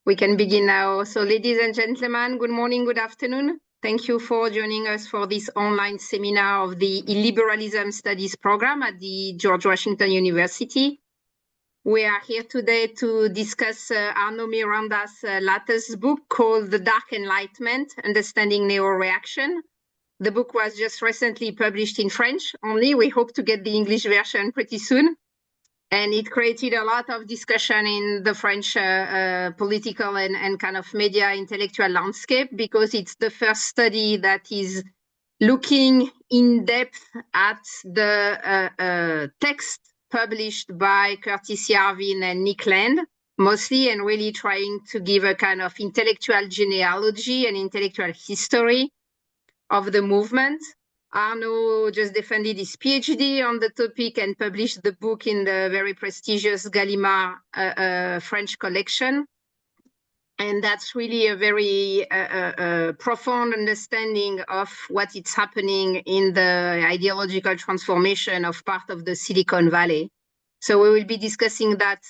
We can begin now. So ladies and gentlemen, good morning, good afternoon. Thank you for joining us for this online seminar of the Illiberalism Studies program at the George Washington University. We are here today to discuss Arnaud Miranda's latest book called The Dark Enlightenment, Understanding Neoreaction. The book was just recently published in French only. We hope to get the English version pretty soon. And it created a lot of discussion in the French political and kind of media intellectual landscape, because it's the first study that is looking in depth at the text published by Curtis Yarvin and Nick Land, mostly, and really trying to give a kind of intellectual genealogy and intellectual history of the movement. Arnaud just defended his PhD on the topic and published the book in the very prestigious Gallimard French collection. And that's really a very profound understanding of what is happening in the ideological transformation of part of the Silicon Valley. So we will be discussing that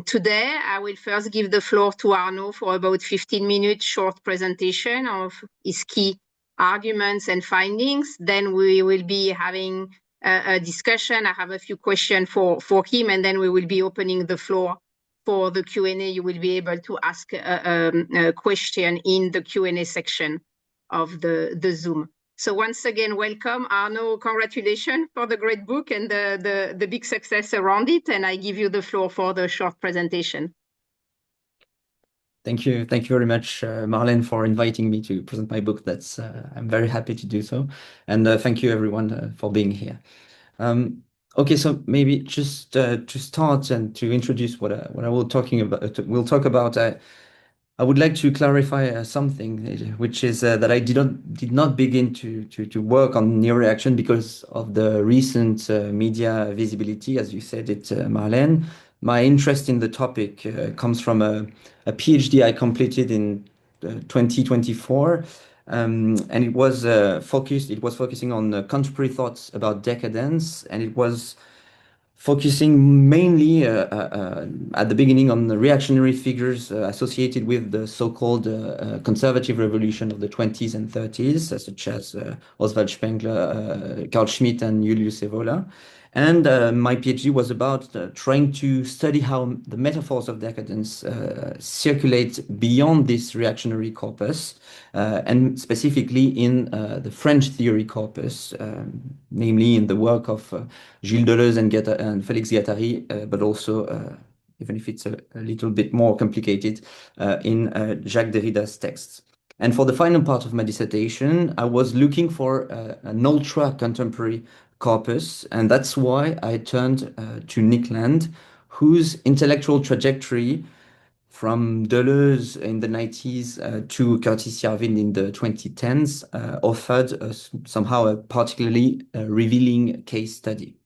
today. I will first give the floor to Arnaud for about 15 minutes short presentation of his key arguments and findings. Then we will be having a discussion. I have a few questions for him, and then we will be opening the floor for the Q&A. You will be able to ask a question in the Q&A section of the Zoom. So once again, welcome. Arnaud, congratulations for the great book and the big success around it. And I give you the floor for the short presentation. Thank you very much, Marlene, for inviting me to present my book. I'm very happy to do so, and thank you everyone for being here. Okay, so maybe just to start and to introduce what I will talking about. We'll talk about. I would like to clarify something, which is that I did not begin to work on neoreaction because of the recent media visibility, as you said it, Marlene. My interest in the topic comes from a PhD I completed in 2024, and it was focusing on contemporary thoughts about decadence, and it was focusing mainly at the beginning on the reactionary figures associated with the so-called conservative revolution of the 20s and 30s, such as Oswald Spengler, Carl Schmitt, and Julius Evola. And my PhD was about trying to study how the metaphors of decadence circulate beyond this reactionary corpus, and specifically in the French theory corpus, namely in the work of Gilles Deleuze and Félix Guattari, but also, even if it's a little bit more complicated, in Jacques Derrida's texts. And for the final part of my dissertation, I was looking for an ultra-contemporary corpus, and that's why I turned to Nick Land, whose intellectual trajectory from Deleuze in the 90s to Curtis Yarvin in the 2010s offered somehow a particularly revealing case study.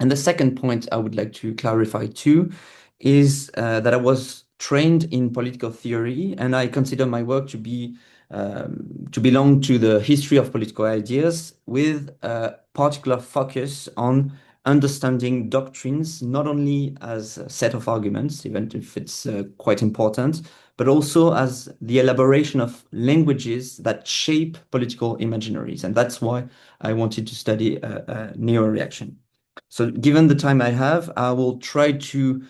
And the second point I would like to clarify too is that I was trained in political theory, and I consider my work to belong to the history of political ideas, with a particular focus on understanding doctrines, not only as a set of arguments, even if it's quite important, but also as the elaboration of languages that shape political imaginaries. And that's why I wanted to study neoreaction. So given the time I have, I will try to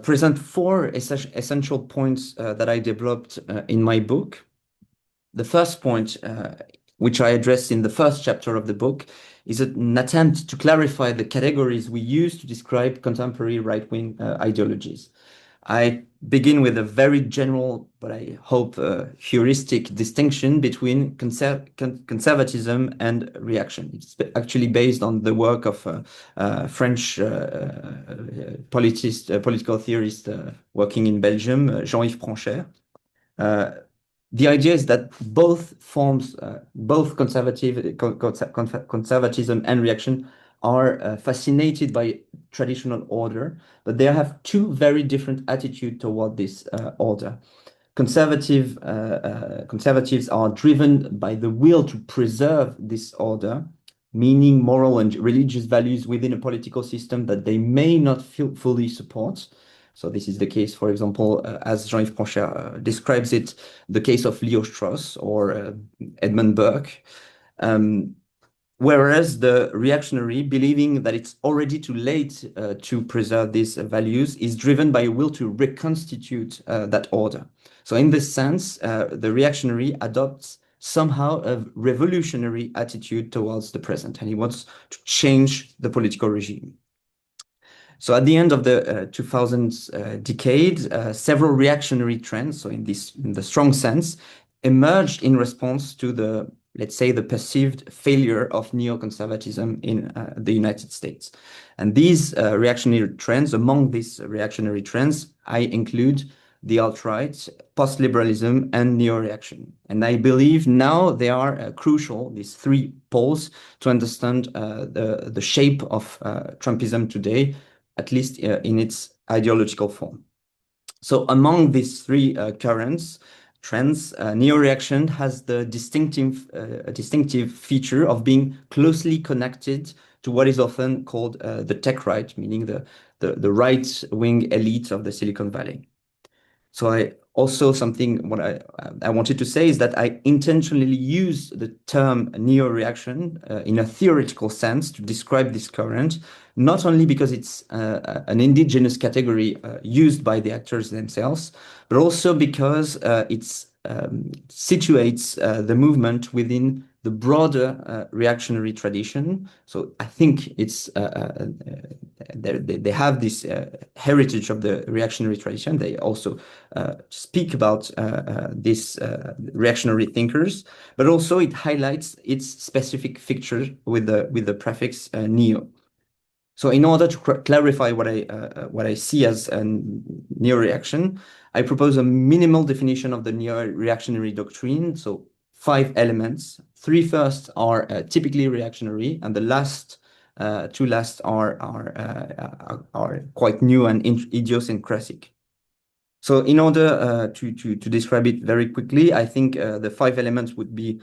present four essential points that I developed in my book. The first point, which I addressed in the first chapter of the book, is an attempt to clarify the categories we use to describe contemporary right-wing ideologies. I begin with a very general, but I hope heuristic distinction between conservatism and reaction. It's actually based on the work of French political theorist working in Belgium, Jean-Yves Pranchère. The idea is that both forms, both conservatism and reaction, are fascinated by traditional order, but they have two very different attitudes toward this order. Conservatives are driven by the will to preserve this order, meaning moral and religious values within a political system that they may not fully support. So this is the case, for example, as Jean-Yves Francher describes it, the case of Leo Strauss or Edmund Burke. Whereas the reactionary, believing that it's already too late to preserve these values, is driven by a will to reconstitute that order. So in this sense, the reactionary adopts somehow a revolutionary attitude towards the present, and he wants to change the political regime. So at the end of the 2000s decade, several reactionary trends, so in the strong sense, emerged in response to the, let's say, the perceived failure of neoconservatism in the United States. And these reactionary trends, among these reactionary trends, I include the alt-right, post-liberalism, and neoreaction. And I believe now they are crucial, these three poles, to understand the shape of Trumpism today, at least in its ideological form. So among these three currents, trends, neoreaction has the distinctive feature of being closely connected to what is often called the tech right, meaning the right-wing elite of the Silicon Valley. So what I wanted to say is that I intentionally use the term neo-reaction in a theoretical sense to describe this current, not only because it's an indigenous category used by the actors themselves, but also because it situates the movement within the broader reactionary tradition. So I think it's they have this heritage of the reactionary tradition. They also speak about these reactionary thinkers, but also it highlights its specific feature with the prefix neo. So in order to clarify what I see as a neo-reaction, I propose a minimal definition of the neo-reactionary doctrine. So 5 elements. 3 first are typically reactionary, and the two last are quite new and idiosyncratic. So in order to describe it very quickly, I think the 5 elements would be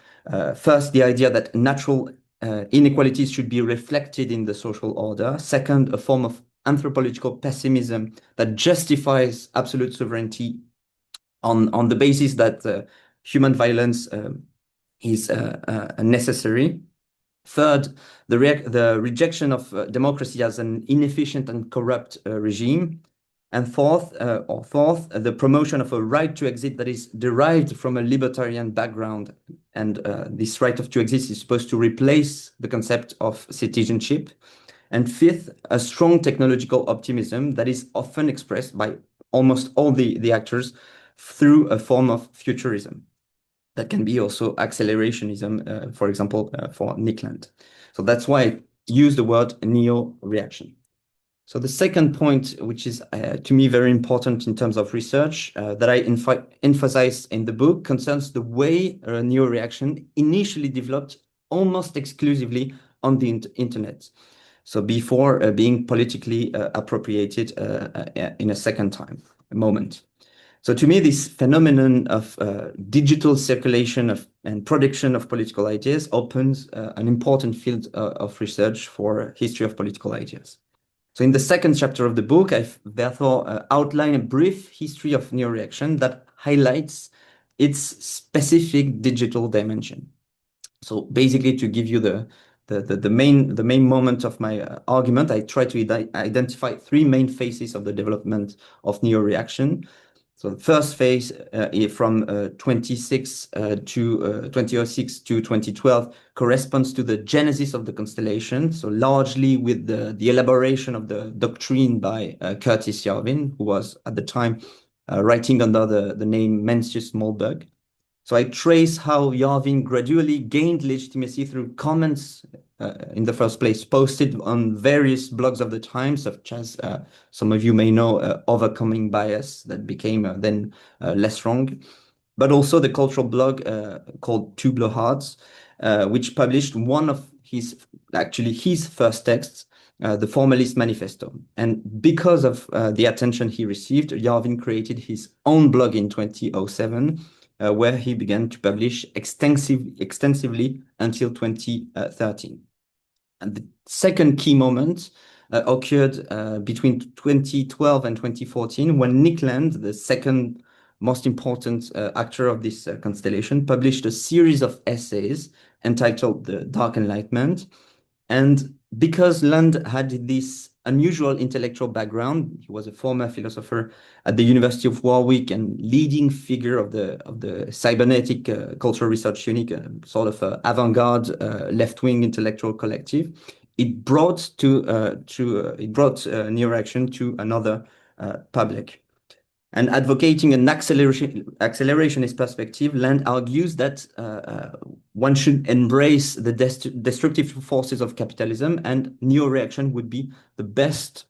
first, the idea that natural inequalities should be reflected in the social order. Second, a form of anthropological pessimism that justifies absolute sovereignty on the basis that human violence is necessary. Third, the rejection of democracy as an inefficient and corrupt regime. And fourth, the promotion of a right to exist that is derived from a libertarian background. And this right to exist is supposed to replace the concept of citizenship. And fifth, a strong technological optimism that is often expressed by almost all the actors through a form of futurism. That can be also accelerationism, for example, for Nickland. So that's why I use the word neo-reaction. So the second point, which is to me very important in terms of research that I emphasize in the book, concerns the way neo-reaction initially developed almost exclusively on the internet. So before being politically appropriated in a second moment. So to me, this phenomenon of digital circulation and production of political ideas opens an important field of research for history of political ideas. So in the second chapter of the book, I've therefore outlined a brief history of neo-reaction that highlights its specific digital dimension. So basically, to give you the main moment of my argument, I try to identify 3 main phases of the development of neo-reaction. So the first phase from 2006 to 2012 corresponds to the genesis of the constellation. So largely with the elaboration of the doctrine by Curtis Yarvin, who was at the time writing under the name Mencius Mollberg. So I trace how Yarvin gradually gained legitimacy through comments in the first place posted on various blogs of the time, such as some of you may know Overcoming Bias, that became then less wrong, but also the cultural blog called Two Blowhards, which published one of his first texts, the Formalist Manifesto. And because of the attention he received, Yarvin created his own blog in 2007, where he began to publish extensively until 2013. And the second key moment occurred between 2012 and 2014 when Nick Land, the second most important actor of this constellation, published a series of essays entitled The Dark Enlightenment. And because Land had this unusual intellectual background, he was a former philosopher at the University of Warwick and leading figure of the cybernetic cultural research unit, sort of avant-garde left-wing intellectual collective. It brought Neoreaction to another public. And advocating an accelerationist perspective, Land argues that one should embrace the destructive forces of capitalism, and neo-reaction would be the best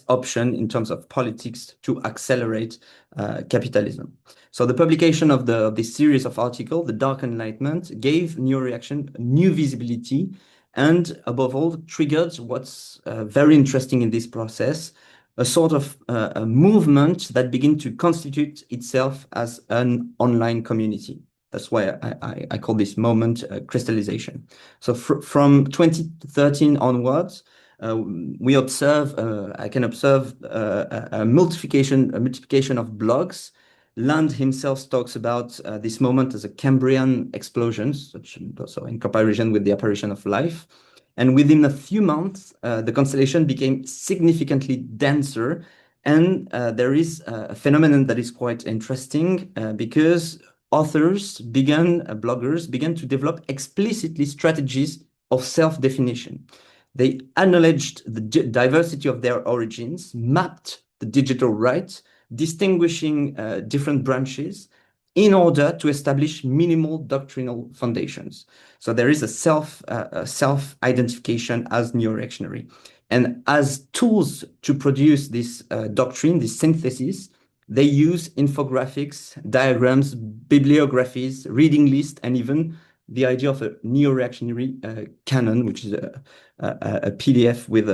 option in terms of politics to accelerate capitalism. So the publication of this series of articles, The Dark Enlightenment, gave neo-reaction new visibility and, above all, triggered what's very interesting in this process, a sort of a movement that began to constitute itself as an online community. That's why I call this moment crystallization. So from 2013 onwards, I can observe a multiplication of blogs. Land himself talks about this moment as a Cambrian explosion, so in comparison with the apparition of life. And within a few months, the constellation became significantly denser. And there is a phenomenon that is quite interesting because bloggers began to develop explicitly strategies of self-definition. They acknowledged the diversity of their origins, mapped the digital right, distinguishing different branches in order to establish minimal doctrinal foundations. So there is a self-identification as neoreactionary. And as tools to produce this doctrine, this synthesis, they use infographics, diagrams, bibliographies, reading lists, and even the idea of a neoreactionary canon, which is a PDF with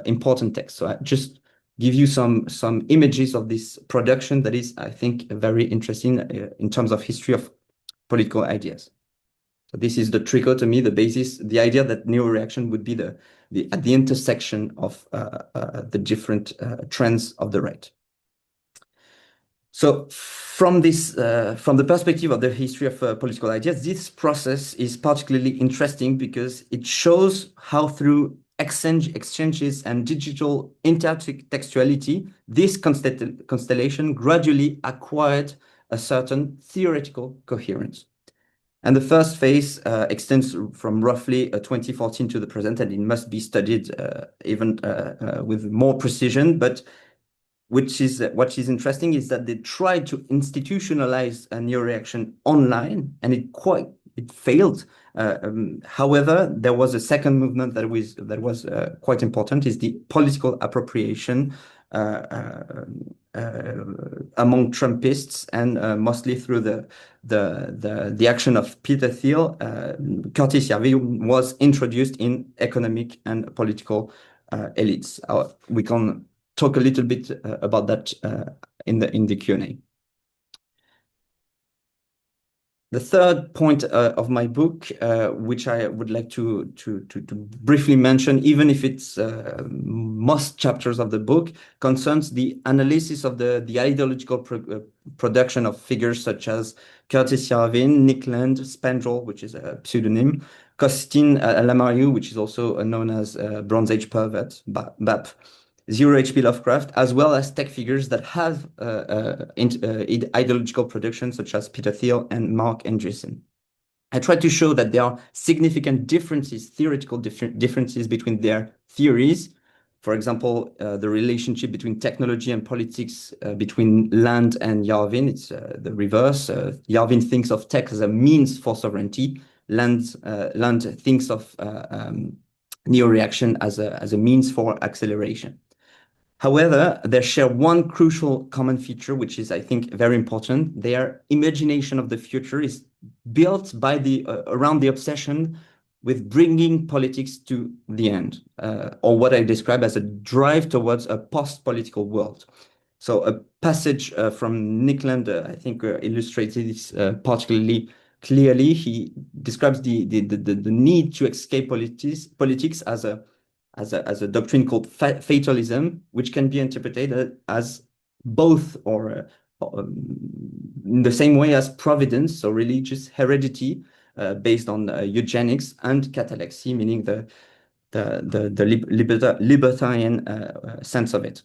important text. So I just give you some images of this production that is, I think, very interesting in terms of history of political ideas. So this is the trichotomy, the basis, the idea that neoreaction would be at the intersection of the different trends of the right. So from the perspective of the history of political ideas, this process is particularly interesting because it shows how through exchanges and digital intertextuality, this constellation gradually acquired a certain theoretical coherence. And the first phase extends from roughly 2014 to the present, and it must be studied even with more precision. But what is interesting is that they tried to institutionalize a neoreaction online, and it failed. However, there was a second movement that was quite important, is the political appropriation among Trumpists, and mostly through the action of Peter Thiel. Curtis Yarvin was introduced in economic and political elites. We can talk a little bit about that in the Q&A. The third point of my book, which I would like to briefly mention, even if it's most chapters of the book, concerns the analysis of the ideological production of figures such as Curtis Yarvin, Nick Land, Spandrel, which is a pseudonym, Costin Lamariou, which is also known as Bronze Age pervert, BAP, Zero H.P. Lovecraft, as well as tech figures that have ideological productions such as Peter Thiel and Mark Andreessen. I tried to show that there are significant differences, theoretical differences between their theories. For example, the relationship between technology and politics between Land and Yarvin, it's the reverse. Yarvin thinks of tech as a means for sovereignty. Land thinks of neo-reaction as a means for acceleration. However, they share one crucial common feature, which is, I think, very important. Their imagination of the future is built around the obsession with bringing politics to the end, or what I describe as a drive towards a post-political world. So a passage from Nick Land, I think, illustrated this particularly clearly. He describes the need to escape politics as as a doctrine called fatalism, which can be interpreted as both or in the same way as providence, so religious heredity based on eugenics, and catalexy, meaning the libertarian sense of it.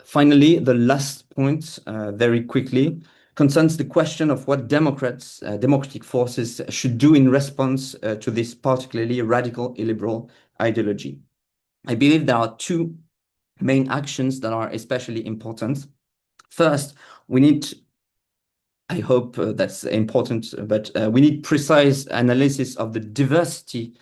Finally, the last point, very quickly, concerns the question of what democratic forces should do in response to this particularly radical illiberal ideology. I believe there are two main actions that are especially important. First, we need, I hope that's important, but we need precise analysis of the diversity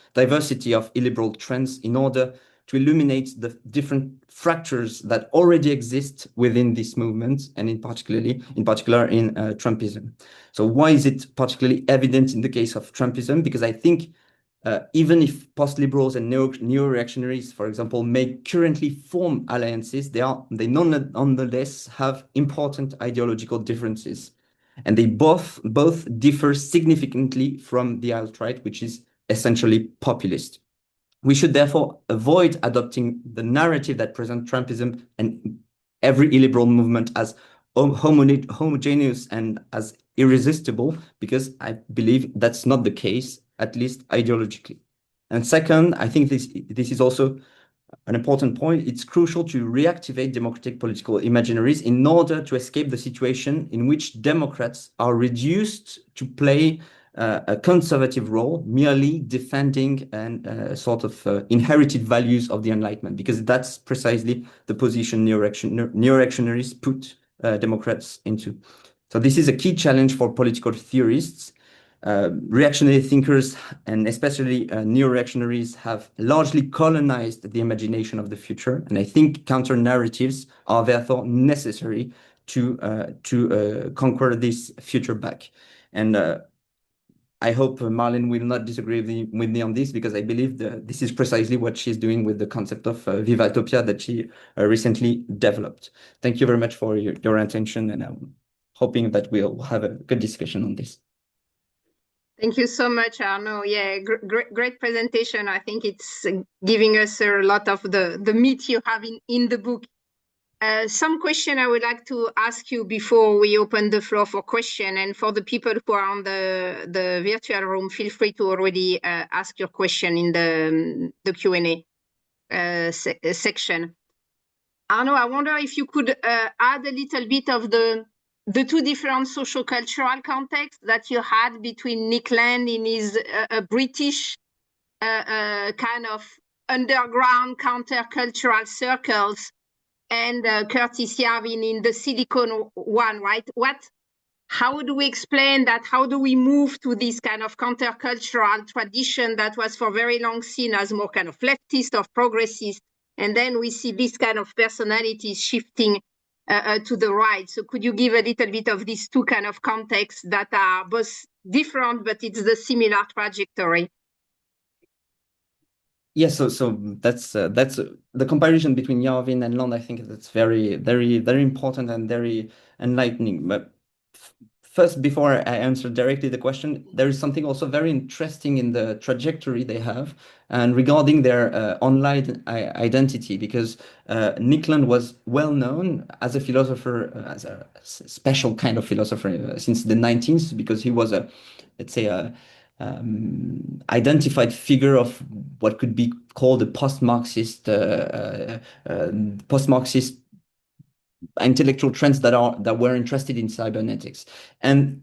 of illiberal trends in order to illuminate the different fractures that already exist within this movement, and in particular in Trumpism. So why is it particularly evident in the case of Trumpism? Because I think even if post-liberals and neo-reactionaries, for example, may currently form alliances, they nonetheless have important ideological differences. And they both differ significantly from the alt-right, which is essentially populist. We should therefore avoid adopting the narrative that presents Trumpism and every illiberal movement as homogeneous and as irresistible, because I believe that's not the case, at least ideologically. And second, I think this is also an important point. It's crucial to reactivate democratic political imaginaries in order to escape the situation in which Democrats are reduced to play a conservative role, merely defending and sort of inherited values of the Enlightenment, because that's precisely the position neoreactionaries put Democrats into. So this is a key challenge for political theorists. Reactionary thinkers, and especially neo-reactionaries, have largely colonized the imagination of the future, and I think counter-narratives are therefore necessary to conquer this future back. And I hope Marlene will not disagree with me on this, because I believe this is precisely what she's doing with the concept of Viva Utopia that she recently developed. Thank you very much for your attention, and I'm hoping that we'll have a good discussion on this. Thank you so much, Arnaud. Yeah, great presentation. I think it's giving us a lot of the meat you have in the book. Some question I would like to ask you before we open the floor for question, and for the people who are on the virtual room, feel free to already ask your question in the Q&A section. Arnaud, I wonder if you could add a little bit of the two different social cultural contexts that you had between Nick Land in his British kind of underground countercultural circles, and Curtis Yarvin in the Silicon one, right? How do we explain that? How do we move to this kind of countercultural tradition that was for very long seen as more kind of leftist or progressist? And then we see this kind of personalities shifting to the right. So could you give a little bit of these two kind of contexts that are both different, but it's the similar trajectory? Yes, so that's the comparison between Yarvin and Land. I think that's very, very, very important and very enlightening. But first, before I answer directly the question, there is something also very interesting in the trajectory they have and regarding their online identity, because Nick Land was well known as a philosopher, as a special kind of philosopher since the 19th, because he was let's say, identified figure of what could be called a post-Marxist intellectual trends that were interested in cybernetics. And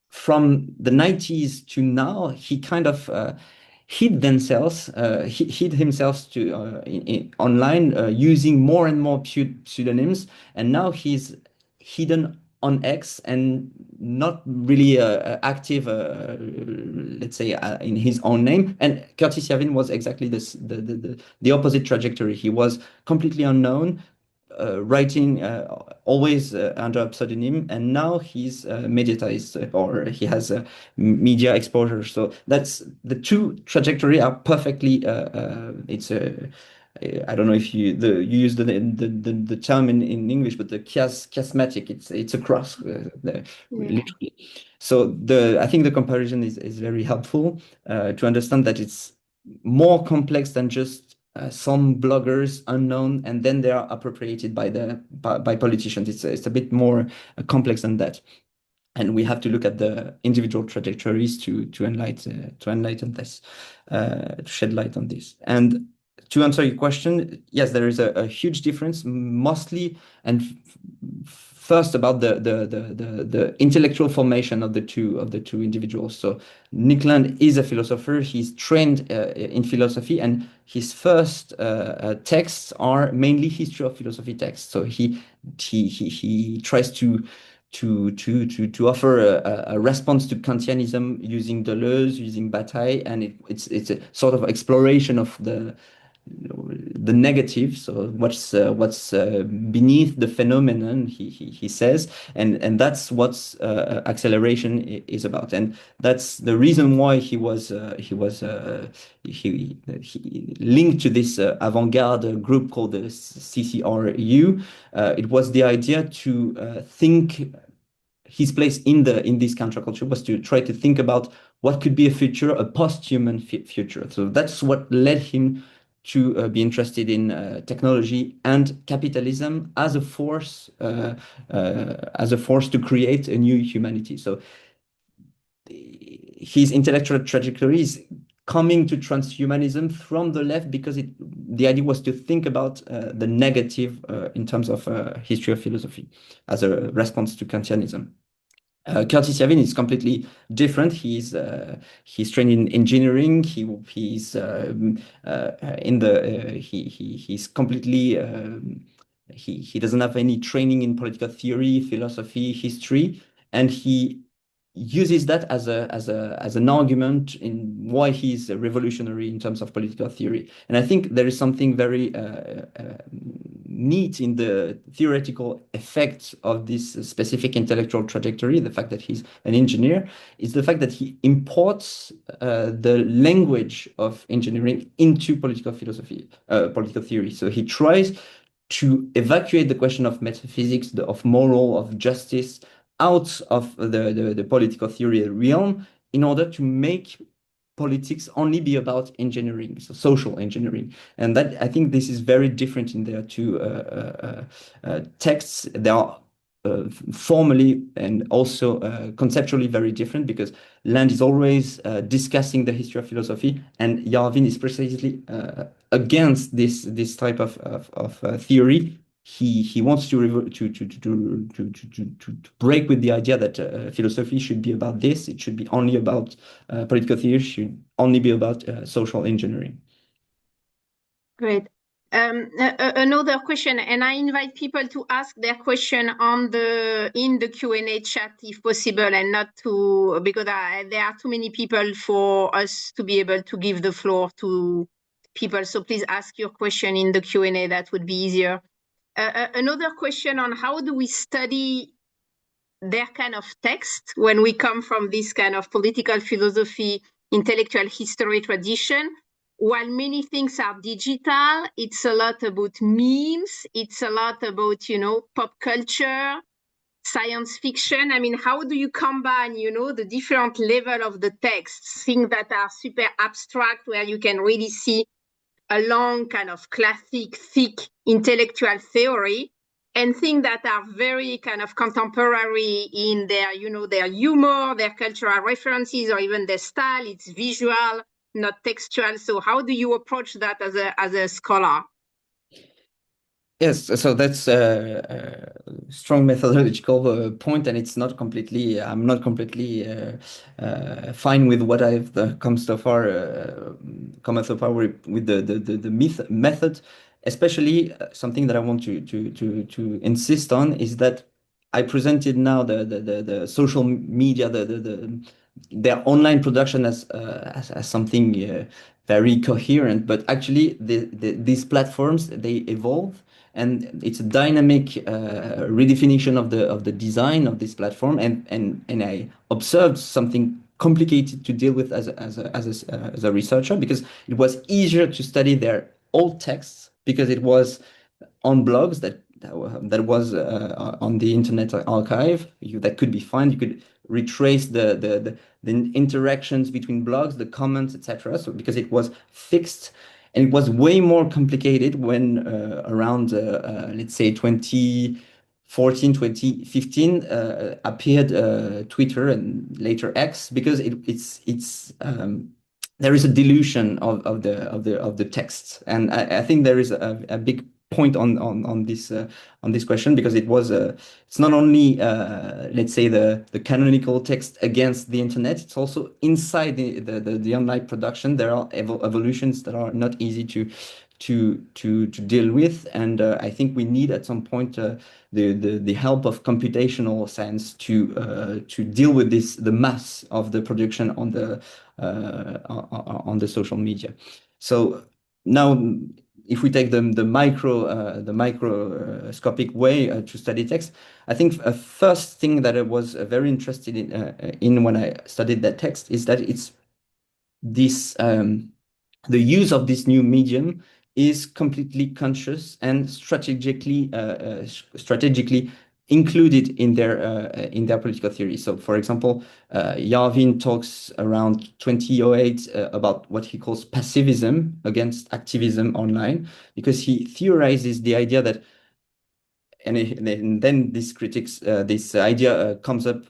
from the 90s to now, he kind of hid himself to online using more and more pseudonyms, and now he's hidden on X and not really active, let's say, in his own name. And Curtis Yarvin was exactly the opposite trajectory. He was completely unknown, writing always under a pseudonym, and now he's mediatized, or he has media exposure. So that's the two trajectory are perfectly. It's a. I don't know if you use the term in English, but the chiasmatic. It's a cross, literally. So I think the comparison is very helpful to understand that it's more complex than just some bloggers unknown, and then they are appropriated by politicians. It's a bit more complex than that. And we have to look at the individual trajectories to enlighten this, to shed light on this. And to answer your question, yes, there is a huge difference, mostly and first about the intellectual formation of the two individuals. So Nick Land is a philosopher. He's trained in philosophy, and his first texts are mainly history of philosophy texts. So he tries to offer a response to Kantianism using Deleuze, using Bataille, and it's a sort of exploration of the negative, so what's beneath the phenomenon, he says, and that's what acceleration is about, and that's the reason why he linked to this avant-garde group called the CCRU. It was the idea to think his place in this counterculture was to try to think about what could be a future, a post-human future. So that's what led him to be interested in technology and capitalism as a force to create a new humanity. So his intellectual trajectory is coming to transhumanism from the left because the idea was to think about the negative in terms of history of philosophy as a response to Kantianism. Curtis Yarvin is completely different. He's trained in engineering. He's completely he doesn't have any training in political theory, philosophy, history, and he uses that as an argument in why he's a revolutionary in terms of political theory. And I think there is something very neat in the theoretical effects of this specific intellectual trajectory. The fact that he's an engineer is the fact that he imports the language of engineering into political philosophy, political theory. So he tries to evacuate the question of metaphysics, of moral, of justice, out of the political theory realm in order to make politics only be about engineering, so social engineering. And that, I think this is very different in their two texts. They are formally and also conceptually very different, because Land is always discussing the history of philosophy, and Yarvin is precisely against this type of theory. He wants to break with the idea that philosophy should be about this. It should be only about political theory. Should only be about social engineering. Great. Another question, and I invite people to ask their question in the Q&A chat if possible, and not to, because there are too many people for us to be able to give the floor to people. So please ask your question in the Q&A. That would be easier. Another question on how do we study their kind of text when we come from this kind of political philosophy, intellectual history tradition. While many things are digital, it's a lot about memes. It's a lot about, pop culture, science fiction. I mean, how do you combine, the different level of the texts, things that are super abstract, where you can really see a long kind of classic, thick intellectual theory, and things that are very kind of contemporary in their, their humor, their cultural references, or even their style. It's visual, not textual. So how do you approach that as a scholar? Yes, so that's a strong methodological point, and it's not completely. I'm not completely fine with what I've come so far with the method. Especially something that I want to insist on is that I presented now the social media, their online production as something very coherent, but actually these platforms, they evolve. And it's a dynamic redefinition of the design of this platform, and I observed something complicated to deal with as a researcher, because it was easier to study their old texts because it was on blogs that was on the Internet Archive that could be found. You could retrace the interactions between blogs, the comments, etc. So because it was fixed. and it was way more complicated when around, let's say, 2014, 2015 appeared Twitter and later X, because there is a dilution of the texts, and I think there is a big point on this question, because it's not only let's say the canonical text against the internet, it's also inside the online production. There are evolutions that are not easy to deal with, and I think we need at some point the help of computational science to deal with the mass of the production on the social media. So now, if we take the microscopic way to study text, I think a first thing that I was very interested in when I studied that text is that it's this the use of this new medium is completely conscious and strategically included in their political theory. So, for example, Yarvin talks around 2008 about what he calls passivism against activism online, because he theorizes the idea that, and then this critics this idea comes up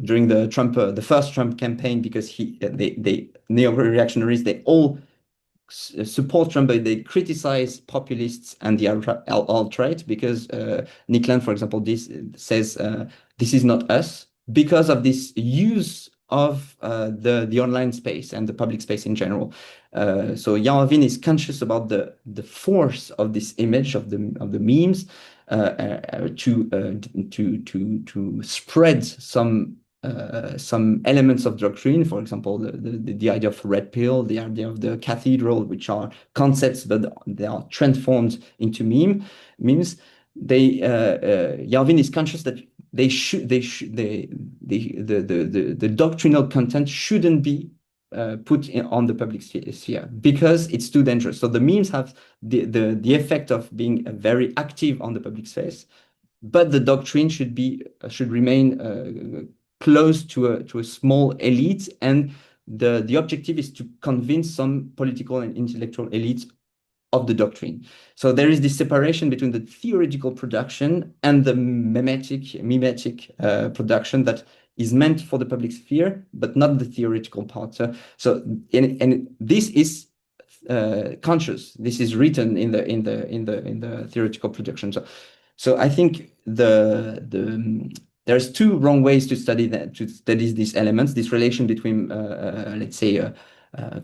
during the first Trump campaign, because they neoreactionaries, they all support Trump, but they criticize populists and the alt-right, because Nick Land, for example, this says this is not us, because of this use of the online space and the public space in general. So Yarvin is conscious about the force of this image of the memes to spread some elements of doctrine, for example, the idea of red pill, the idea of the cathedral, which are concepts, but they are transformed into memes. Yarvin is conscious that the doctrinal content shouldn't be put on the public sphere, because it's too dangerous. So the memes have the effect of being very active on the public space, but the doctrine should remain close to a small elite, and the objective is to convince some political and intellectual elites of the doctrine. So there is this separation between the theoretical production and the mimetic production that is meant for the public sphere, but not the theoretical part. And this is conscious. This is written in the theoretical production. So I think there's two wrong ways to study these elements, this relation between let's say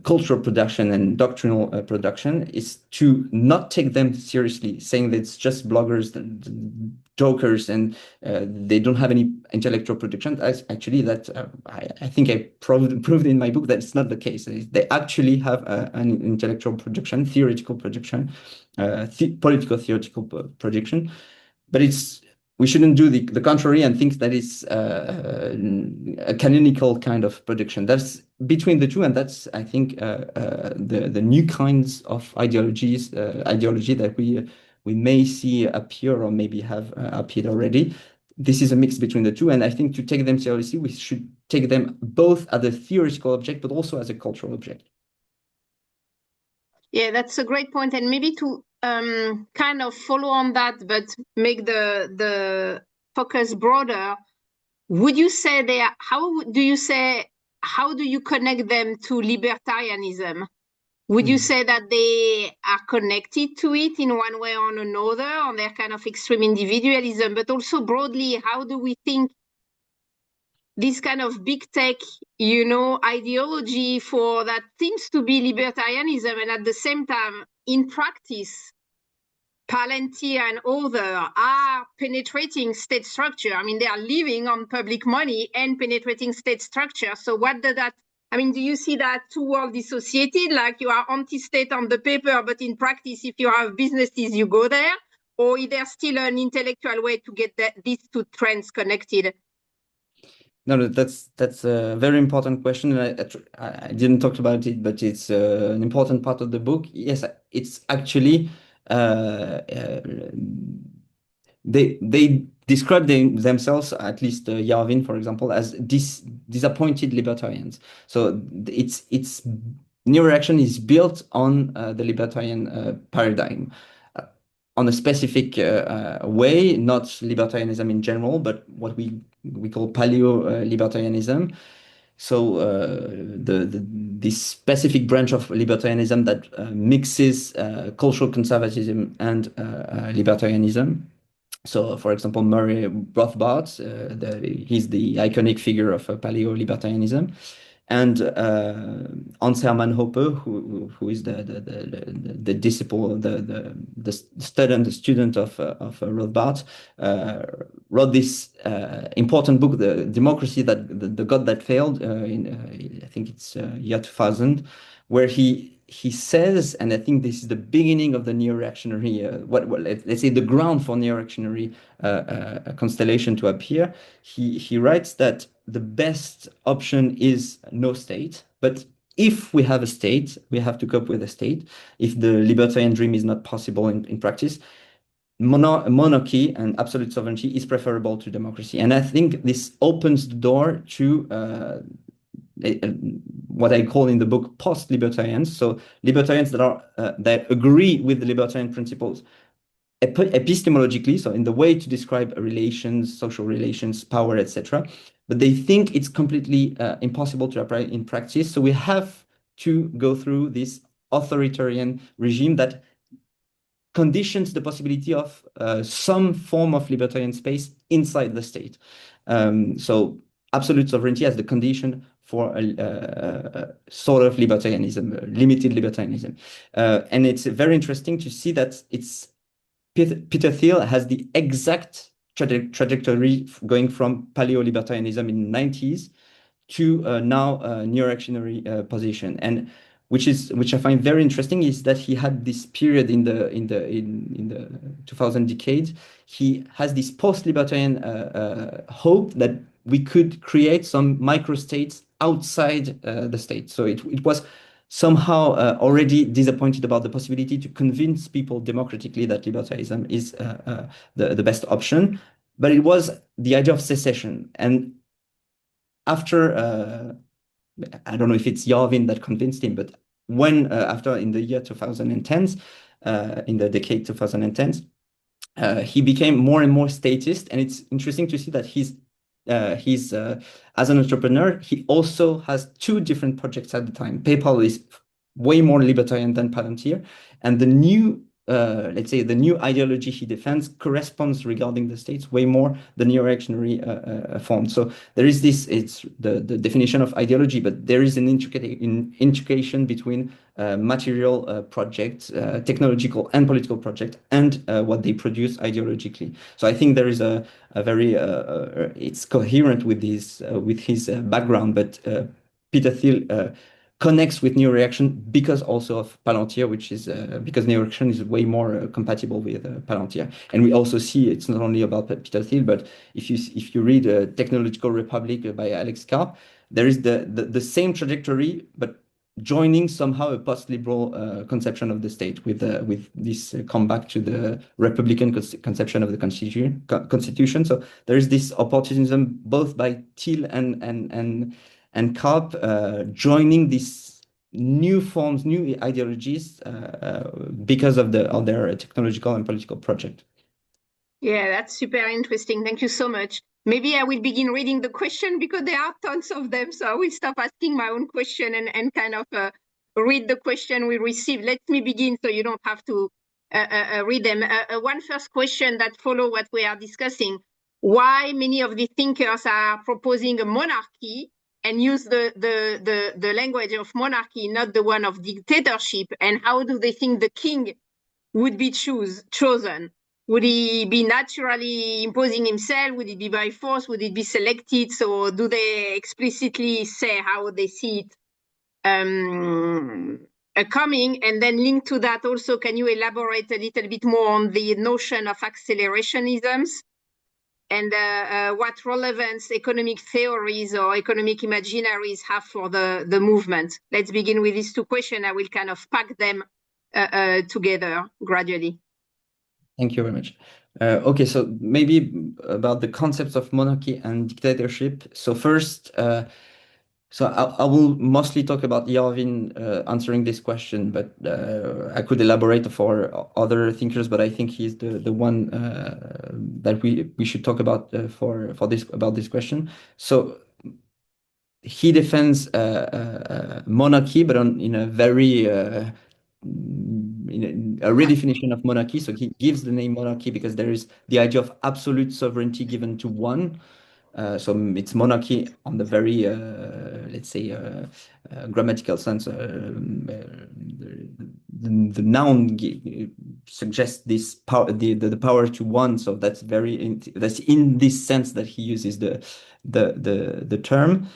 cultural production and doctrinal production, is to not take them seriously, saying that it's just bloggers and jokers and they don't have any intellectual production. Actually, that I think I proved in my book that it's not the case. They actually have an intellectual production, theoretical production, political theoretical production, but we shouldn't do the contrary and think that it's a canonical kind of production. That's between the two, and that's, I think, the new kinds of ideology that we may see appear, or maybe have appeared already. This is a mix between the two, and I think to take them seriously, we should take them both as a theoretical object, but also as a cultural object. Yeah, that's a great point, and maybe to kind of follow on that, but make the focus broader. Would you say how do you connect them to libertarianism? Would you say that they are connected to it in one way or another, on their kind of extreme individualism, but also broadly, how do we think this kind of big tech, ideology for that seems to be libertarianism, and at the same time, in practice, Palantir and others are penetrating state structure. I mean, they are living on public money and penetrating state structure. So what does that, do you see that two worlds dissociated, like you are anti-state on the paper, but in practice, if you have businesses, you go there? Or is there still an intellectual way to get these two trends connected? No, that's a very important question. I didn't talk about it, but it's an important part of the book. Yes, it's actually they describe themselves, at least Yarvin, for example, as disappointed libertarians. So it's neoreaction is built on the libertarian paradigm on a specific way, not libertarianism in general, but what we call paleo-libertarianism. So this specific branch of libertarianism that mixes cultural conservatism and libertarianism. So, for example, Murray Rothbard, he's the iconic figure of paleo-libertarianism, and Hans Hermann Hoppe, who is the disciple, the student of Rothbard, wrote this important book, The Democracy the God That Failed, in I think it's year 2000, where he says, and I think this is the beginning of the neoreactionary, let's say the ground for neoreactionary constellation to appear. He writes that the best option is no state, but if we have a state, we have to cope with a state. If the libertarian dream is not possible in practice, monarchy and absolute sovereignty is preferable to democracy. And I think this opens the door to what I call in the book post-libertarians. So libertarians that agree with the libertarian principles epistemologically, so in the way to describe relations, social relations, power, etc. But they think it's completely impossible to apply in practice. So we have to go through this authoritarian regime that conditions the possibility of some form of libertarian space inside the state. So absolute sovereignty as the condition for a sort of libertarianism, limited libertarianism. And it's very interesting to see that Peter Thiel has the exact trajectory going from paleo-libertarianism in the 90s to now neoreactionary position. And which I find very interesting is that he had this period in the 2000 decade. He has this post-libertarian hope that we could create some microstates outside the state. So it was somehow already disappointed about the possibility to convince people democratically that libertarianism is the best option. But it was the idea of secession. And after I don't know if it's Yarvin that convinced him, but when after in the year 2010s, in the decade 2010s, he became more and more statist, and it's interesting to see that he's as an entrepreneur, he also has two different projects at the time. PayPal is way more libertarian than Palantir, and the new let's say the new ideology he defends corresponds regarding the states way more the neoreactionary form. So there is this, it's the definition of ideology, but there is an intrication between material projects, technological and political project, and what they produce ideologically. So I think there is a very it's coherent with his background, but Peter Thiel connects with neoreaction because also of Palantir, which is because neoreaction is way more compatible with Palantir. And we also see it's not only about Peter Thiel, but if you read Technological Republic by Alex Karp, there is the same trajectory, but joining somehow a post-liberal conception of the state with this comeback to the Republican conception of the constitution. So there is this opportunism both by Thiel and Karp joining these new forms, new ideologies because of their technological and political project. Yeah, that's super interesting. Thank you so much. Maybe I will begin reading the question because there are tons of them. So I will stop asking my own question and kind of read the question we received. Let me begin so you don't have to read them. One first question that follow what we are discussing. Why many of the thinkers are proposing a monarchy and use the language of monarchy, not the one of dictatorship? And how do they think the king would be chosen? Would he be naturally imposing himself? Would it be by force? Would it be selected? So do they explicitly say how they see it coming? And then linked to that also, can you elaborate a little bit more on the notion of accelerationisms and what relevance economic theories or economic imaginaries have for the movement? Let's begin with these two questions. I will kind of pack them together gradually. Thank you very much. Okay, so maybe about the concepts of monarchy and dictatorship. So first, So I will mostly talk about Yarvin answering this question, but I could elaborate for other thinkers. But I think he's the one that we should talk about for this question. So he defends monarchy, but in a very in a redefinition of monarchy. So he gives the name monarchy because there is the idea of absolute sovereignty given to one. So it's monarchy on the very, let's say, grammatical sense. The noun suggests this power, the power to one. So that's that's in this sense that he uses the term.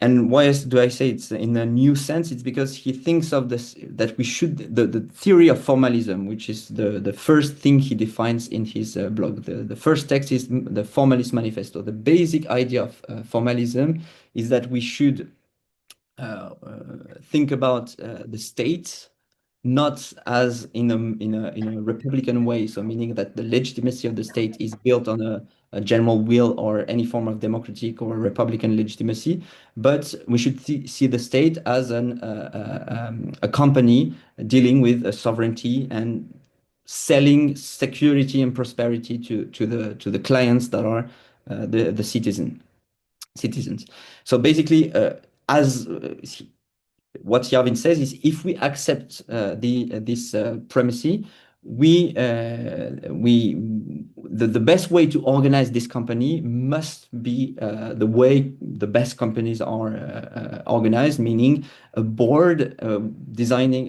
And why do I say it's in a new sense? It's because he thinks of this that we should the theory of formalism, which is the first thing he defines in his blog. The first text is the Formalist Manifesto. The basic idea of formalism is that we should think about the state not as in a republican way, so meaning that the legitimacy of the state is built on a general will or any form of democratic or republican legitimacy, but we should see the state as a company dealing with sovereignty and selling security and prosperity to the clients that are the citizens. So basically, as what Yarvin says is, if we accept this premise, the best way to organize this company must be the way the best companies are organized, meaning a board designing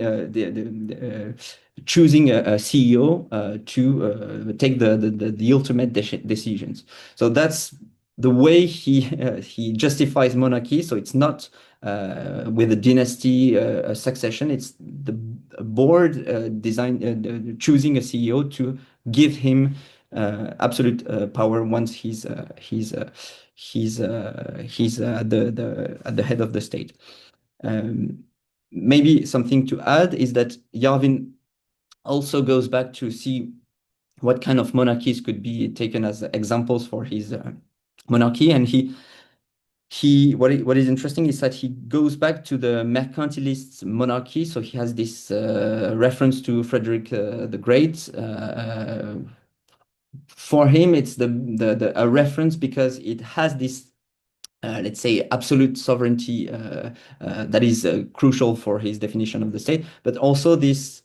choosing a CEO to take the ultimate decisions. So that's the way he justifies monarchy. So it's not with a dynasty succession. It's the board choosing a CEO to give him absolute power once he's at the head of the state. Maybe something to add is that Yarvin also goes back to see what kind of monarchies could be taken as examples for his monarchy, and what is interesting is that he goes back to the mercantilist monarchy. So he has this reference to Frederick the Great. For him, it's a reference because it has this, let's say, absolute sovereignty that is crucial for his definition of the state, but also this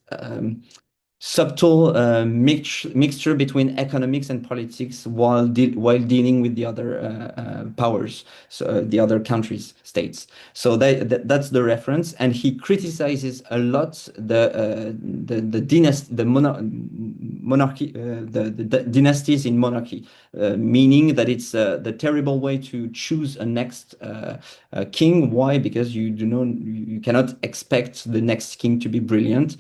subtle mixture between economics and politics while dealing with the other powers, so the other countries, states. So that's the reference, and he criticizes a lot the monarchy, the dynasties in monarchy, meaning that it's the terrible way to choose a next king. Why? Because you cannot expect the next king to be brilliant.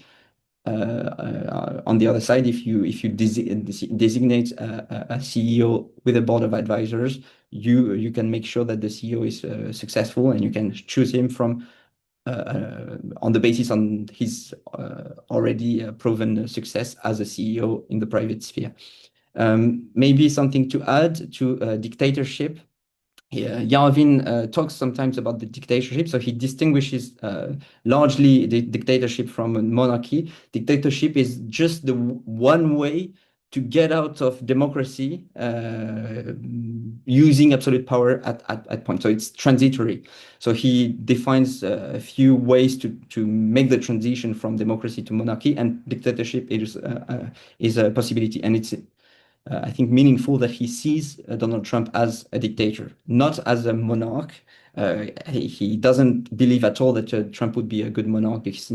On the other side, if you designate a CEO with a board of advisors, you can make sure that the CEO is successful, and you can choose him from on the basis on his already proven success as a CEO in the private sphere. Maybe something to add to dictatorship. Yarvin talks sometimes about the dictatorship, so he distinguishes largely the dictatorship from monarchy. Dictatorship is just the one way to get out of democracy using absolute power at point. So it's transitory. So he defines a few ways to make the transition from democracy to monarchy, and dictatorship is a possibility, and it's I think meaningful that he sees Donald Trump as a dictator, not as a monarch. He doesn't believe at all that Trump would be a good monarch because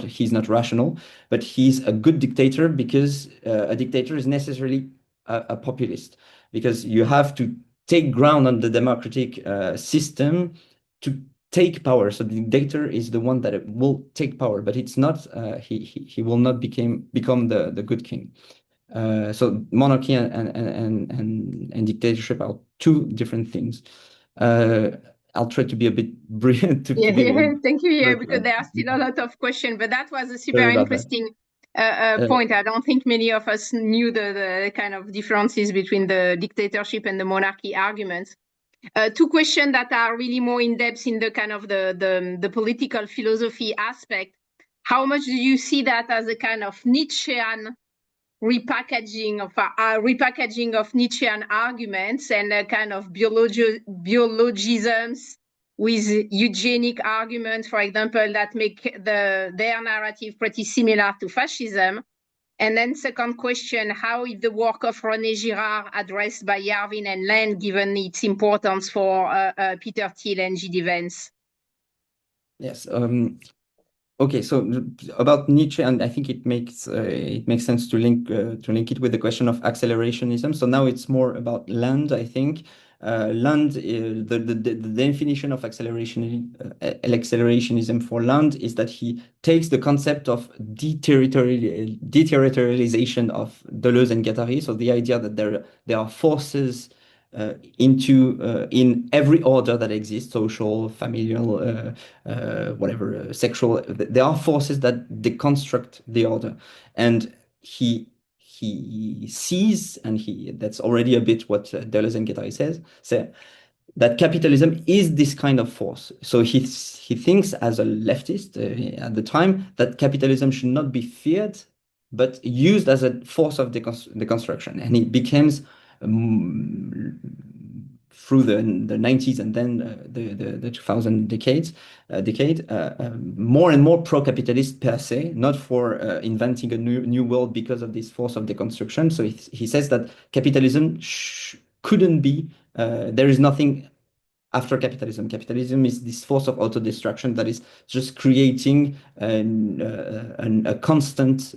he's not rational, but he's a good dictator because a dictator is necessarily a populist, because you have to take ground on the democratic system to take power. So the dictator is the one that will take power, but it's not he will not become the good king. So monarchy and dictatorship are two different things. I'll try to be a bit brilliant. Thank you. Yeah, because there are still a lot of questions, but that was a super Sorry about that. interesting point. I don't think many of us knew the kind of differences between the dictatorship and the monarchy arguments. two questions that are really more in depth in the kind of the political philosophy aspect. How much do you see that as a kind of Nietzschean repackaging of Nietzschean arguments and a kind of biologisms with eugenic arguments, for example, that make their narrative pretty similar to fascism? And then second question, how is the work of René Girard addressed by Yarvin and Land, given its importance for Peter Thiel and G.D. Vance? Yes. Okay, so about Nietzsche, and I think it makes sense to link it with the question of accelerationism. So now it's more about Land, I think. Land, the definition of accelerationism for Land is that he takes the concept of deterritorialization of Deleuze and Guattari. So the idea that there are forces in every order that exists, social, familial, whatever, sexual. There are forces that deconstruct the order, and he sees, and that's already a bit what Deleuze and Guattari say that capitalism is this kind of force. So he thinks as a leftist at the time that capitalism should not be feared, but used as a force of deconstruction, and it becomes through the 90s and then the 2000 decade, more and more pro-capitalist per se, not for inventing a new world because of this force of deconstruction. So he says that capitalism couldn't be, there is nothing after capitalism. Capitalism is this force of auto-destruction that is just creating a constant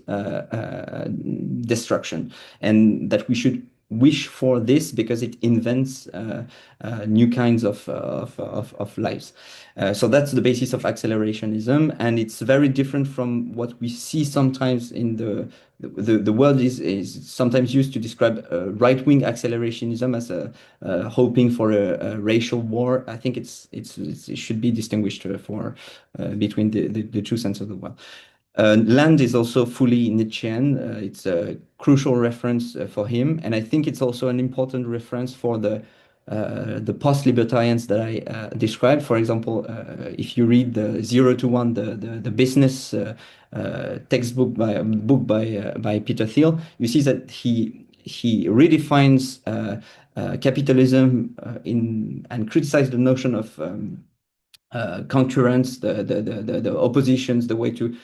destruction, and that we should wish for this because it invents new kinds of lives. So that's the basis of accelerationism, and it's very different from what we see sometimes in the word is sometimes used to describe right-wing accelerationism as hoping for a racial war. I think it should be distinguished for between the two senses of the word. Land is also fully Nietzschean. It's a crucial reference for him, and I think it's also an important reference for the post-libertarians that I described. For example, if you read the 0 to 1, the business textbook by Peter Thiel, you see that he redefines capitalism and criticizes the notion of concurrence, the oppositions, the way to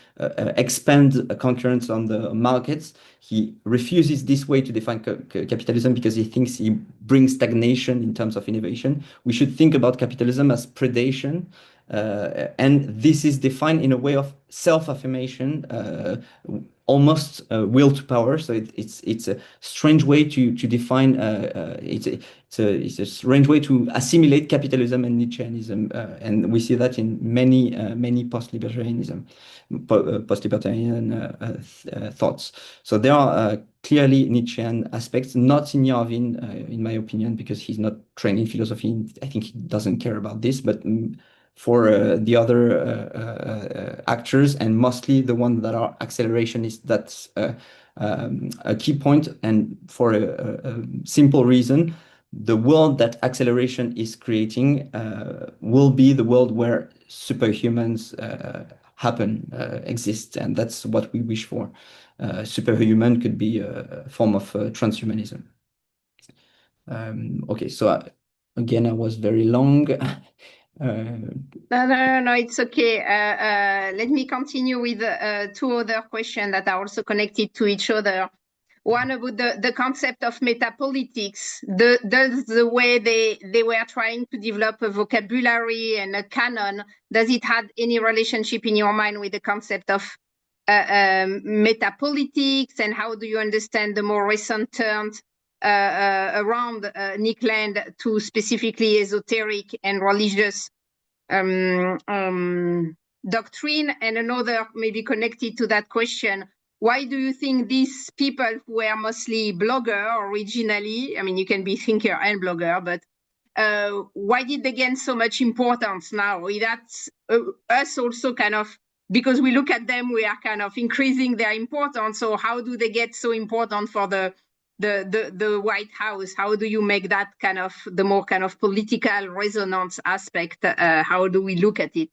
expand concurrence on the markets. He refuses this way to define capitalism because he thinks he brings stagnation in terms of innovation. We should think about capitalism as predation, and this is defined in a way of self-affirmation, almost will to power. So it's a strange way to define. It's a strange way to assimilate capitalism and Nietzscheanism, and we see that in many post-libertarian thoughts. So there are clearly Nietzschean aspects, not in Yarvin, in my opinion, because he's not trained in philosophy. I think he doesn't care about this, but for the other actors, and mostly the ones that are accelerationists, that's a key point, and for a simple reason. The world that acceleration is creating will be the world where superhumans exist, and that's what we wish for. Superhuman could be a form of transhumanism. Okay, so again, I was very long. No, it's okay. Let me continue with two other questions that are also connected to each other. One about the concept of metapolitics, the way they were trying to develop a vocabulary and a canon. Does it have any relationship in your mind with the concept of metapolitics, and how do you understand the more recent terms around Nick Land to specifically esoteric and religious doctrine? And another maybe connected to that question, why do you think these people who were mostly blogger originally, I mean, you can be thinker and blogger, but why did they gain so much importance now? That's us also kind of, because we look at them, we are kind of increasing their importance. So how do they get so important for the the White House? How do you make that kind of the more kind of political resonance aspect? How do we look at it?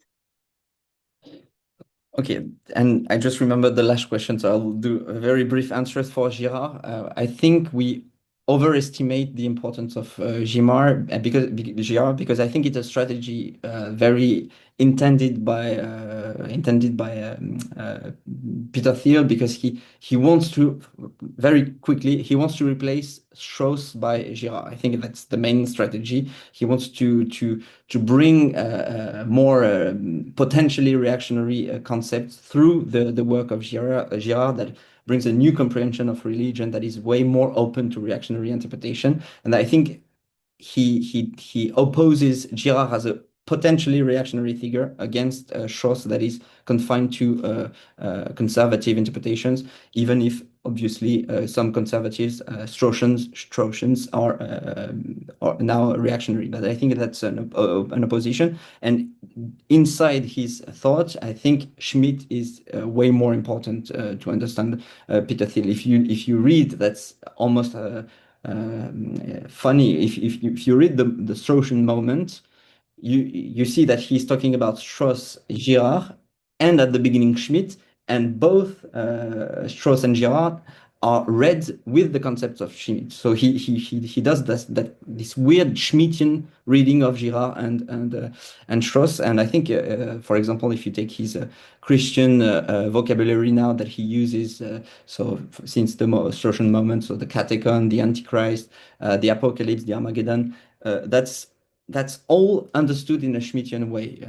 Okay, and I just remembered the last question, so I'll do a very brief answer for Girard. I think we overestimate the importance of Girard because I think it's a strategy very intended by Peter Thiel, because he wants to very quickly replace Strauss by Girard. I think that's the main strategy. He wants to bring more potentially reactionary concepts through the work of Girard that brings a new comprehension of religion that is way more open to reactionary interpretation. And I think he opposes Girard as a potentially reactionary figure against Strauss that is confined to conservative interpretations, even if obviously some conservatives, Straussians are now reactionary. But I think that's an opposition. And inside his thought, I think Schmitt is way more important to understand Peter Thiel. If you read, that's almost funny. If you read the Straussian moment, you see that he's talking about Strauss, Girard, and at the beginning Schmitt, and both Strauss and Girard are read with the concepts of Schmitt. So he does this weird Schmittian reading of Girard and Strauss. And I think, for example, if you take his Christian vocabulary now that he uses, since the Straussian moment, so the catechon, the Antichrist, the Apocalypse, the Armageddon, that's all understood in a Schmittian way,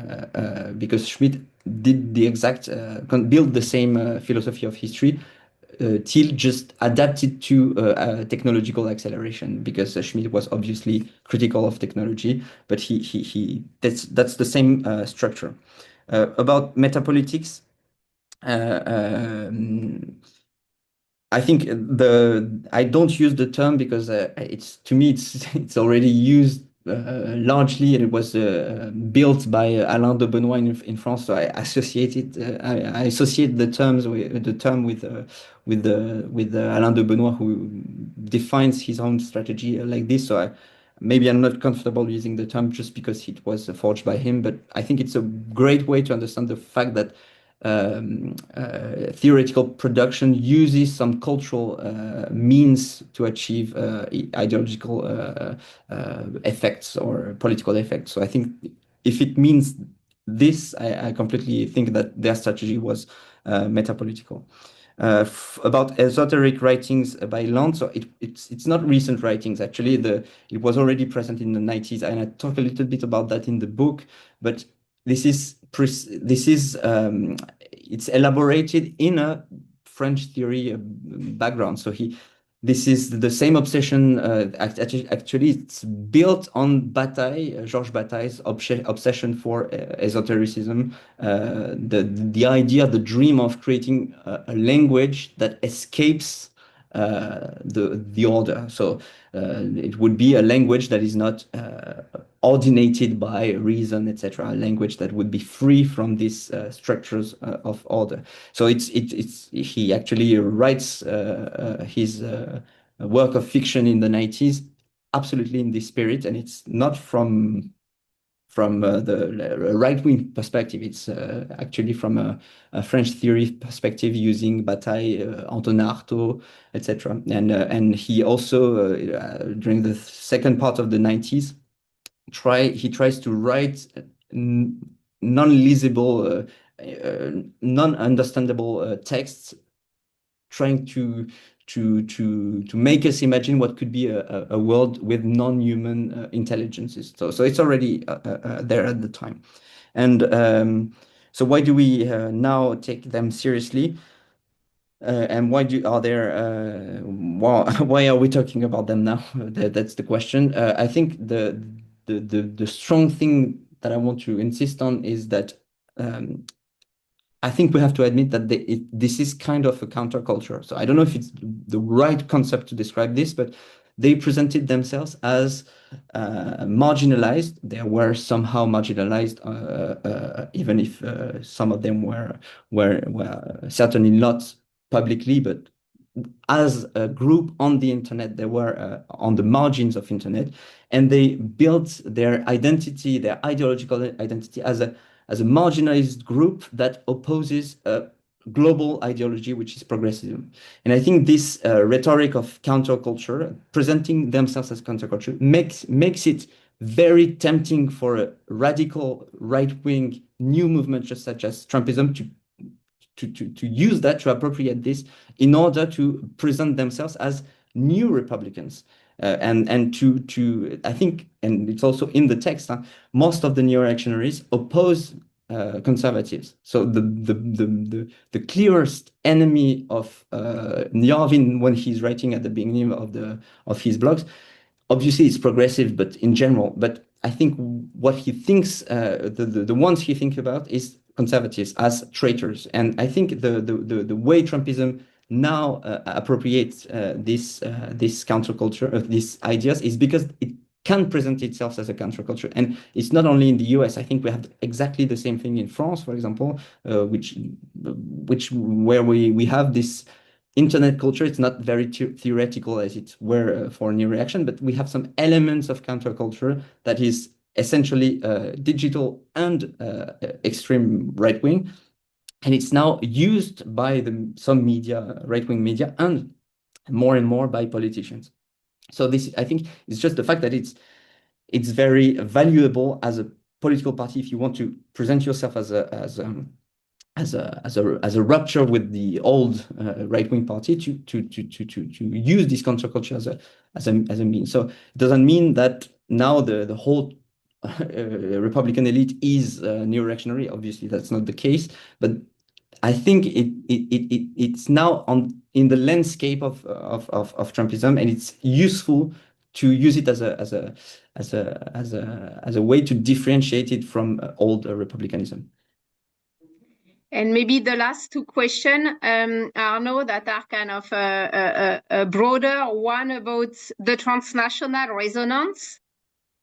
because Schmitt did build the same philosophy of history. Thiel just adapted to technological acceleration, because Schmitt was obviously critical of technology, but that's the same structure. About metapolitics, I think I don't use the term because it's, to me, it's already used largely, and it was built by Alain de Benoist in France. So I associate the term with Alain de Benoist, who defines his own strategy like this. So maybe I'm not comfortable using the term just because it was forged by him, but I think it's a great way to understand the fact that theoretical production uses some cultural means to achieve ideological effects or political effects. So I think if it means this, I completely think that their strategy was metapolitical. About esoteric writings by Land, so it's not recent writings, actually. It was already present in the 90s, and I talk a little bit about that in the book, but it's elaborated in a French theory background. So this is the same obsession. Actually, it's built on Georges Bataille's obsession for esotericism. The idea, the dream of creating a language that escapes the order. So it would be a language that is not ordinated by reason, etc. A language that would be free from these structures of order. So he actually writes his work of fiction in the 90s absolutely in this spirit, and it's not from the right-wing perspective. It's actually from a French theory perspective, using Bataille, Antonin Artaud, etc. And he also, during the second part of the 90s, he tries to write non-legible, non-understandable texts, trying to make us imagine what could be a world with non-human intelligences. So it's already there at the time. And so why do we now take them seriously? And why are we talking about them now? That's the question. I think the strong thing that I want to insist on is that I think we have to admit that this is kind of a counterculture. So I don't know if it's the right concept to describe this, but they presented themselves as marginalized. They were somehow marginalized, even if some of them were certainly not publicly, but as a group on the internet. They were on the margins of internet, and they built their identity, their ideological identity, as a marginalized group that opposes a global ideology, which is progressivism. And I think this rhetoric of counterculture, presenting themselves as counterculture, makes it very tempting for a radical right-wing new movement, just such as Trumpism, to use that, to appropriate this in order to present themselves as new Republicans. And to I think, and it's also in the text, most of the neoreactionaries oppose conservatives. So the clearest enemy of Yarvin, when he's writing at the beginning of his blogs, obviously it's progressive, but in general. But I think what he thinks, the ones he thinks about is conservatives as traitors. And I think the way Trumpism now appropriates this counterculture of these ideas is because it can present itself as a counterculture. And it's not only in the US. I think we have exactly the same thing in France, for example, which where we have this internet culture. It's not very theoretical as it were for New Reaction, but we have some elements of counterculture that is essentially digital and extreme right wing, and it's now used by some media, right wing media, and more by politicians. So this, I think, is just the fact that it's very valuable as a political party if you want to present yourself as a rupture with the old right-wing party, to use this counterculture as a means. So it doesn't mean that now the whole Republican elite is neoreactionary. Obviously, that's not the case. But I think it's now in the landscape of Trumpism, and it's useful to use it as a way to differentiate it from old republicanism. And maybe the last two questions, Arnaud, that are kind of a broader one about the transnational resonance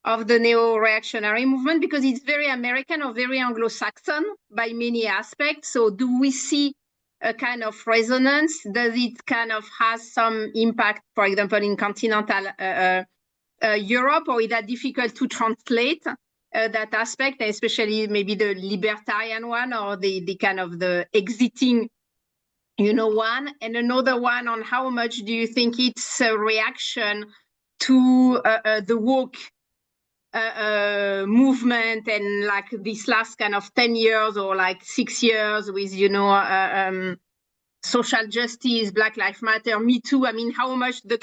of the neo-reactionary movement, because it's very American or very Anglo-Saxon by many aspects. So do we see a kind of resonance? Does it kind of has some impact, for example, in continental Europe, or is that difficult to translate? That aspect, especially maybe the libertarian one, or the kind of the exiting, one. And another one on how much do you think it's a reaction to the woke movement, and like this last kind of 10 years or like 6 years with, social justice, Black Lives Matter, Me Too. I mean, how much that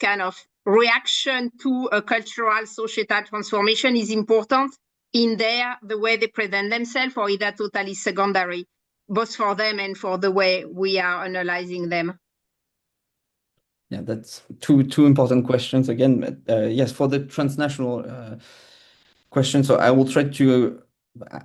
kind of reaction to a cultural, societal transformation is important in the way they present themselves, or is that totally secondary, both for them and for the way we are analyzing them? Yeah, that's two important questions again. Yes, for the transnational question, so I will try to.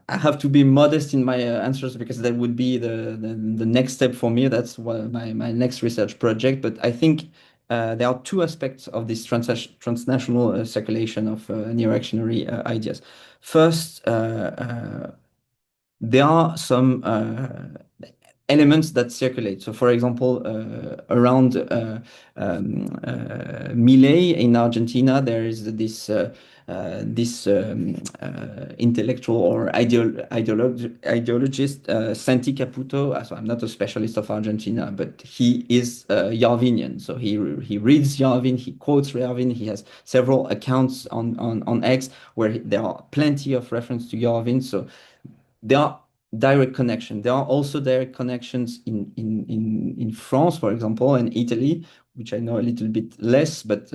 I have to be modest in my answers, because that would be the next step for me. That's my next research project. But I think there are two aspects of this transnational circulation of neoreactionary ideas. First, there are some elements that circulate. So, for example, around Milei in Argentina, there is this intellectual or ideologist, Santi Caputo. So I'm not a specialist of Argentina, but he is Yarvinian. So he reads Yarvin, he quotes Yarvin. He has several accounts on X where there are plenty of reference to Yarvin. So there are direct connections. There are also direct connections in France, for example, and Italy, which I know a little bit less, but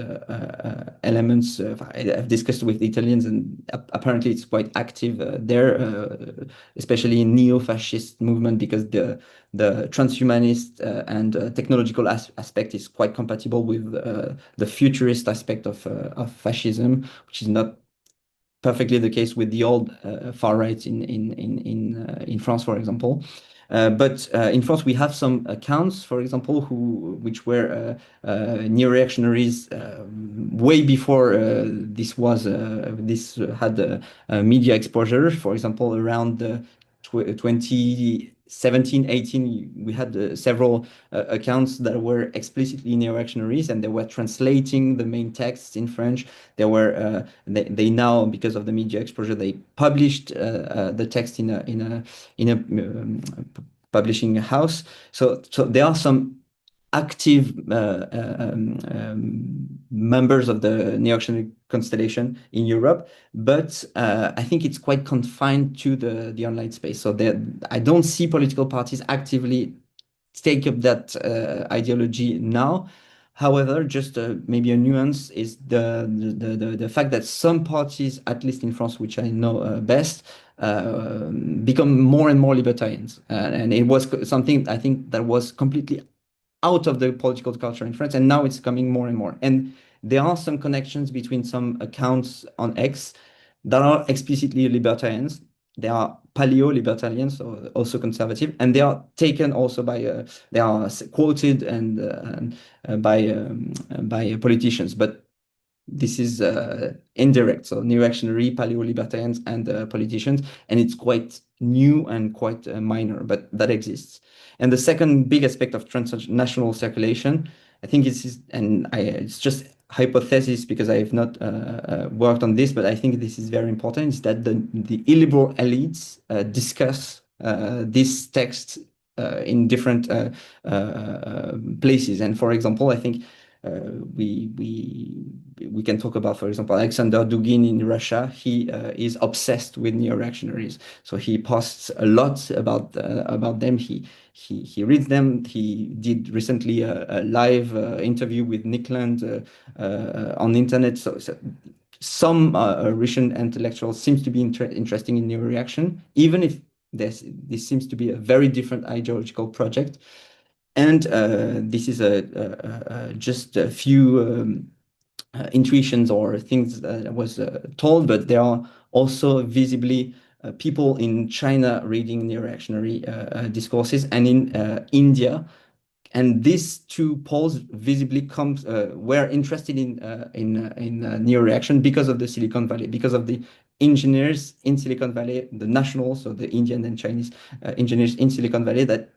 elements I've discussed with Italians, and apparently it's quite active there, especially in neo-fascist movement, because the transhumanist and technological aspect is quite compatible with the futurist aspect of fascism, which is not perfectly the case with the old far right in France, for example. But in France, we have some accounts, for example, which were neoreactionaries way before this had media exposure. For example, around 2010 17, 18, we had several accounts that were explicitly neoreactionaries, and they were translating the main texts in French. They now, because of the media exposure, they published the text in a publishing house. So there are some active members of the neoreactionary constellation in Europe, but I think it's quite confined to the online space. So I don't see political parties actively take up that ideology now. However, just maybe a nuance is the fact that some parties, at least in France, which I know best, become more and more libertarians. And it was something I think that was completely out of the political culture in France, and now it's coming more and more. And there are some connections between some accounts on X that are explicitly libertarians. They are paleo-libertarians, or also conservative, and they are taken also they are quoted and by politicians. But this is indirect, so neoreactionary, paleo-libertarians, and politicians, and it's quite new and quite minor, but that exists. And the second big aspect of transnational circulation, I think it's just hypothesis because I have not worked on this, but I think this is very important, is that the illiberal elites discuss this text in different places. And for example, I think we can talk about, for example, Alexander Dugin in Russia. He is obsessed with neoreactionaries, so he posts a lot about them. He reads them. He did recently a live interview with Nick Land on the internet. So some Russian intellectuals seems to be interesting in neoreaction, even if this seems to be a very different ideological project. And this is just a few intuitions or things that I was told, but there are also visibly people in China reading neoreactionary discourses, and in India. And these two poles visibly were interested in neoreaction because of the Silicon Valley, because of the engineers in Silicon Valley, the nationals, so the Indian and Chinese engineers in Silicon Valley that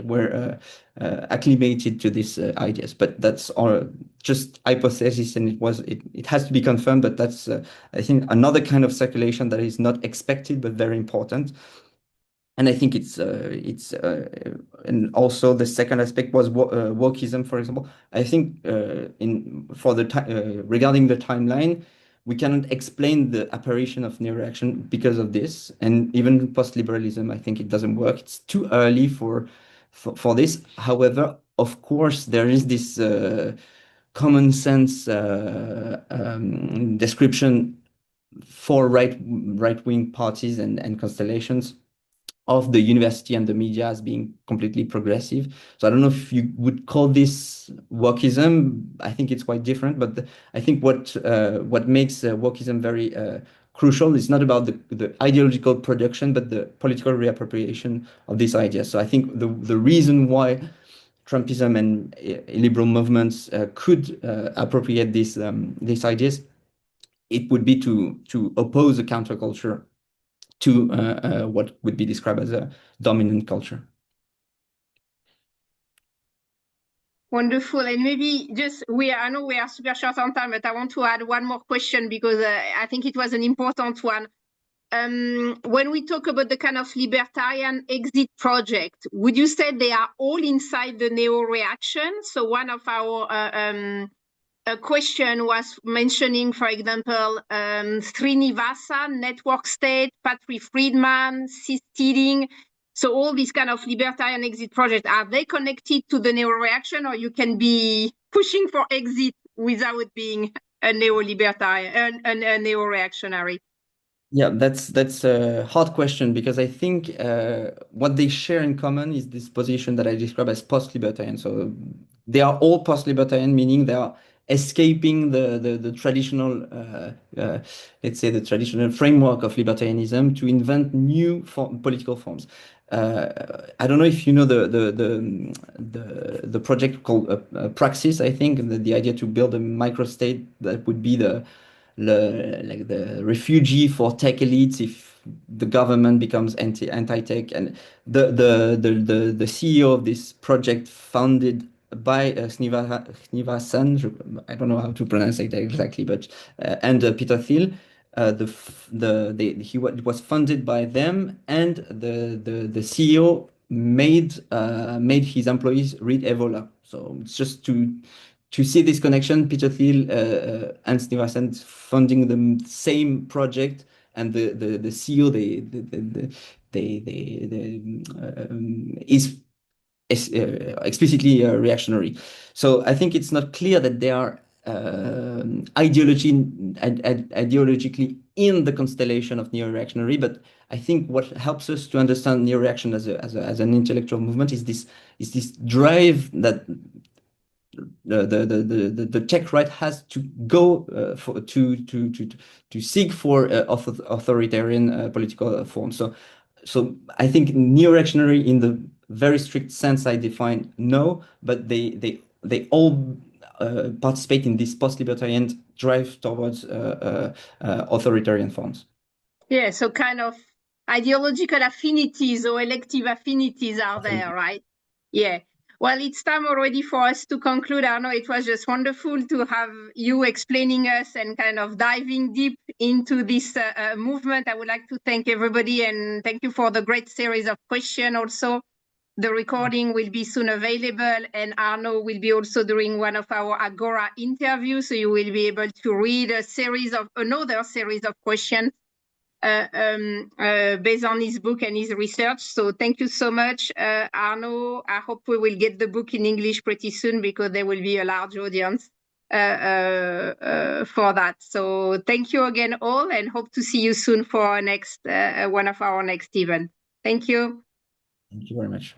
were acclimated to these ideas. But that's all just hypothesis, and it has to be confirmed. But that's I think another kind of circulation that is not expected but very important. And I think and also the second aspect was wokeism, for example. I think regarding the timeline, we cannot explain the apparition of neoreaction because of this, and even post-liberalism, I think it doesn't work. It's too early for this. However, of course, there is this common sense description for right-wing parties and constellations of the university and the media as being completely progressive. So I don't know if you would call this wokeism. I think it's quite different, but I think what makes wokeism very crucial is not about the ideological production, but the political reappropriation of these ideas. So I think the reason why Trumpism and liberal movements could appropriate these ideas, it would be to oppose a counterculture to what would be described as a dominant culture. Wonderful. And maybe I know we are super short on time, but I want to add one more question because I think it was an important one. When we talk about the kind of libertarian exit project, would you say they are all inside the neo-reaction? So one of our a question was mentioning, for example, Srinivasa, Network State, Patrick Friedman, Stealing. So all these kind of libertarian exit projects, are they connected to the neo-reaction, or you can be pushing for exit without being a neo-libertarian, a neo-reactionary? Yeah, that's a hard question, because I think what they share in common is this position that I describe as post-libertarian. So they are all post-libertarian, meaning they are escaping the traditional, let's say, the traditional framework of libertarianism to invent new political forms. I don't know if you know the project called Praxis. I think the idea to build a microstate that would be the refugee for tech elites, if the government becomes anti-tech, and the CEO of this project founded by Snivasan, I don't know how to pronounce it exactly, but and Peter Thiel. It was funded by them, and the CEO made his employees read Evola. So it's just to see this connection, Peter Thiel and Snivasan funding the same project, and the CEO is explicitly reactionary. So I think it's not clear that they are ideologically in the constellation of neo-reactionary, but I think what helps us to understand neo-reaction as an intellectual movement is this drive that the tech right has to go to seek for authoritarian political forms. So I think neo-reactionary in the very strict sense I define, no, but they all participate in this post-libertarian drive towards authoritarian forms. Yeah, so kind of ideological affinities or elective affinities are there, right? Yeah. Well, it's time already for us to conclude. Arnaud, it was just wonderful to have you explaining us and kind of diving deep into this movement. I would like to thank everybody and thank you for the great series of questions also. The recording will be soon available, and Arnaud will be also doing one of our Agora interviews, so you will be able to read another series of questions based on his book and his research. So thank you so much, Arnaud. I hope we will get the book in English pretty soon because there will be a large audience for that. So thank you again all, and hope to see you soon for our next one of our next events. Thank you. Thank you very much.